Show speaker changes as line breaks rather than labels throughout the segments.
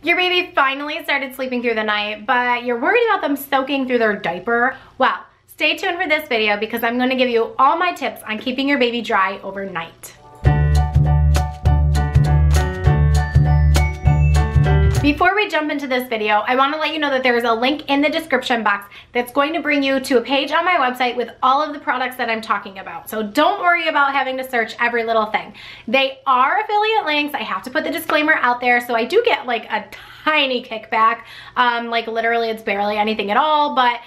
Your baby finally started sleeping through the night, but you're worried about them soaking through their diaper? Well, stay tuned for this video because I'm gonna give you all my tips on keeping your baby dry overnight. Before we jump into this video, I want to let you know that there is a link in the description box that's going to bring you to a page on my website with all of the products that I'm talking about. So don't worry about having to search every little thing. They are affiliate links. I have to put the disclaimer out there, so I do get like a tiny kickback. Like literally it's barely anything at all, but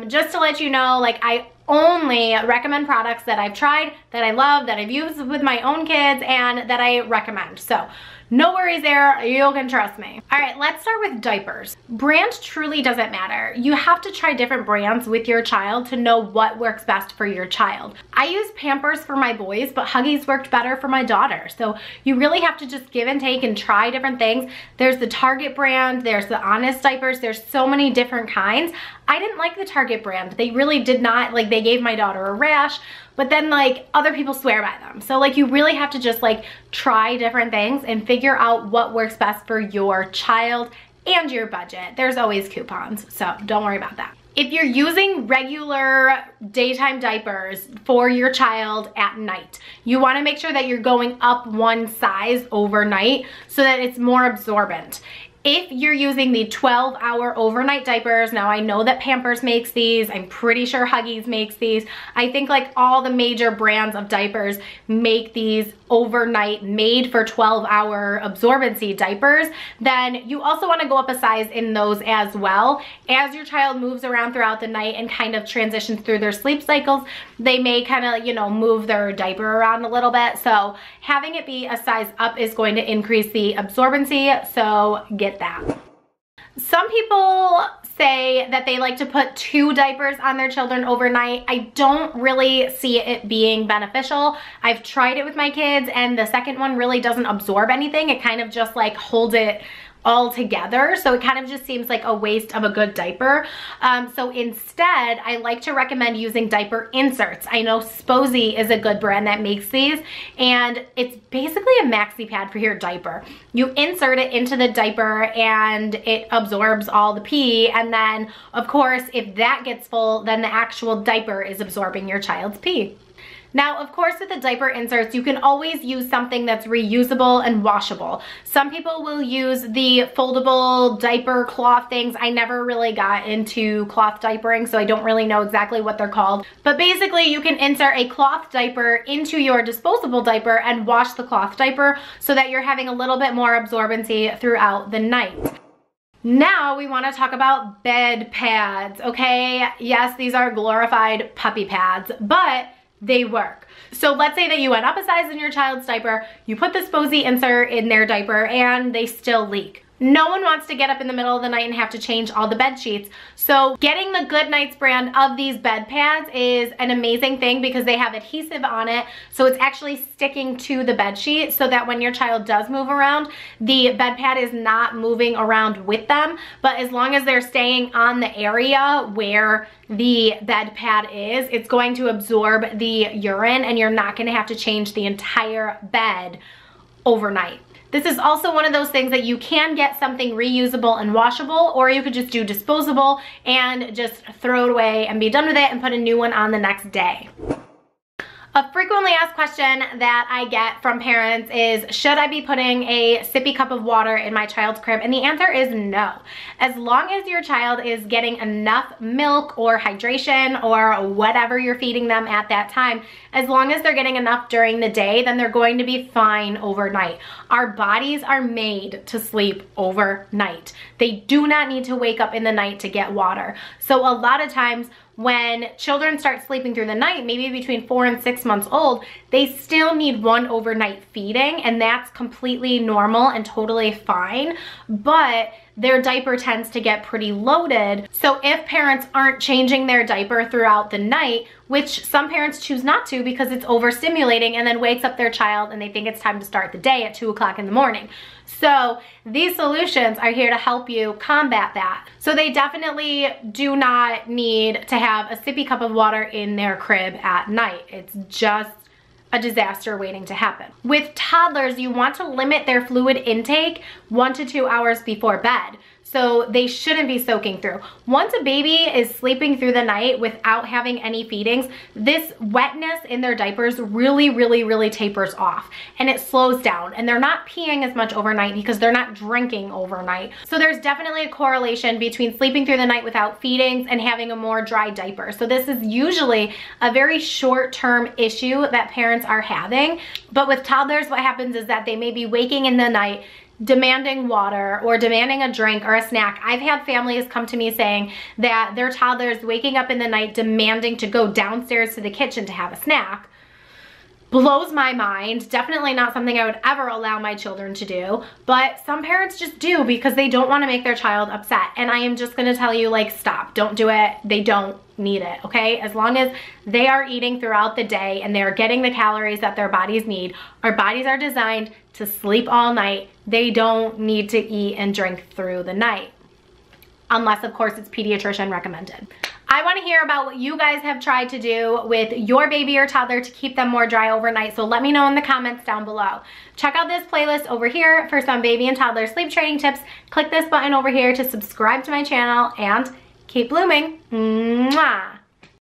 just to let you know, like I only recommend products that I've tried, that I love, that I've used with my own kids, and that I recommend. So no worries there, you can trust me. All right, let's start with diapers. Brand truly doesn't matter. You have to try different brands with your child to know what works best for your child. I use Pampers for my boys, but Huggies worked better for my daughter. So you really have to just give and take and try different things. There's the Target brand, there's the Honest diapers, there's so many different kinds. I didn't like the Target brand. They really did not, like they gave my daughter a rash, but then like other people swear by them. So like you really have to just like try different things and figure out what works best for your child and your budget. There's always coupons, so don't worry about that. If you're using regular daytime diapers for your child at night, you want to make sure that you're going up one size overnight so that it's more absorbent. If you're using the 12-hour overnight diapers, now I know that Pampers makes these, I'm pretty sure Huggies makes these. I think like all the major brands of diapers make these overnight made for 12-hour absorbency diapers. Then you also want to go up a size in those as well. As your child moves around throughout the night and kind of transitions through their sleep cycles, they may kind of, you know, move their diaper around a little bit. So having it be a size up is going to increase the absorbency, so get that. Some people say that they like to put 2 diapers on their children overnight. I don't really see it being beneficial. I've tried it with my kids and the second one really doesn't absorb anything. It kind of just like holds it all together, so it kind of just seems like a waste of a good diaper. So instead, I like to recommend using diaper inserts. I know FUSSY is a good brand that makes these, and it's basically a maxi pad for your diaper. You insert it into the diaper and it absorbs all the pee, and then of course if that gets full, then the actual diaper is absorbing your child's pee. Now, of course, with the diaper inserts, you can always use something that's reusable and washable. Some people will use the foldable diaper cloth things. I never really got into cloth diapering, so I don't really know exactly what they're called. But basically, you can insert a cloth diaper into your disposable diaper and wash the cloth diaper so that you're having a little bit more absorbency throughout the night. Now we want to talk about bed pads, okay? Yes, these are glorified puppy pads, but they work. So let's say that you went up a size in your child's diaper, you put this FUSSY insert in their diaper and they still leak. No one wants to get up in the middle of the night and have to change all the bed sheets. So getting the Good Nights brand of these bed pads is an amazing thing because they have adhesive on it. So it's actually sticking to the bed sheet so that when your child does move around, the bed pad is not moving around with them. But as long as they're staying on the area where the bed pad is, it's going to absorb the urine and you're not going to have to change the entire bed overnight. This is also one of those things that you can get something reusable and washable, or you could just do disposable and just throw it away and be done with it and put a new one on the next day. A frequently asked question that I get from parents is, should I be putting a sippy cup of water in my child's crib? And the answer is no. As long as your child is getting enough milk or hydration or whatever you're feeding them at that time, as long as they're getting enough during the day, then they're going to be fine overnight. Our bodies are made to sleep overnight. They do not need to wake up in the night to get water. So a lot of times when children start sleeping through the night, maybe between 4 and 6 months old, they still need one overnight feeding, and that's completely normal and totally fine, but their diaper tends to get pretty loaded. So if parents aren't changing their diaper throughout the night, which some parents choose not to because it's overstimulating and then wakes up their child and they think it's time to start the day at 2 o'clock in the morning. So these solutions are here to help you combat that. So they definitely do not need to have a sippy cup of water in their crib at night. It's just a disaster waiting to happen. With toddlers, you want to limit their fluid intake 1 to 2 hours before bed. So they shouldn't be soaking through. Once a baby is sleeping through the night without having any feedings, this wetness in their diapers really tapers off, and it slows down, and they're not peeing as much overnight because they're not drinking overnight. So there's definitely a correlation between sleeping through the night without feedings and having a more dry diaper. So this is usually a very short-term issue that parents are having. But with toddlers, what happens is that they may be waking in the night demanding water or demanding a drink or a snack. I've had families come to me saying that their toddler's waking up in the night demanding to go downstairs to the kitchen to have a snack. Blows my mind. Definitely not something I would ever allow my children to do, but some parents just do because they don't want to make their child upset. And I am just going to tell you, like, stop, don't do it. They don't need it, okay? As long as they are eating throughout the day and they're getting the calories that their bodies need. Our bodies are designed to sleep all night. They don't need to eat and drink through the night. Unless, of course, it's pediatrician recommended. I want to hear about what you guys have tried to do with your baby or toddler to keep them more dry overnight, so let me know in the comments down below. Check out this playlist over here for some baby and toddler sleep training tips. Click this button over here to subscribe to my channel, and keep blooming. Mwah!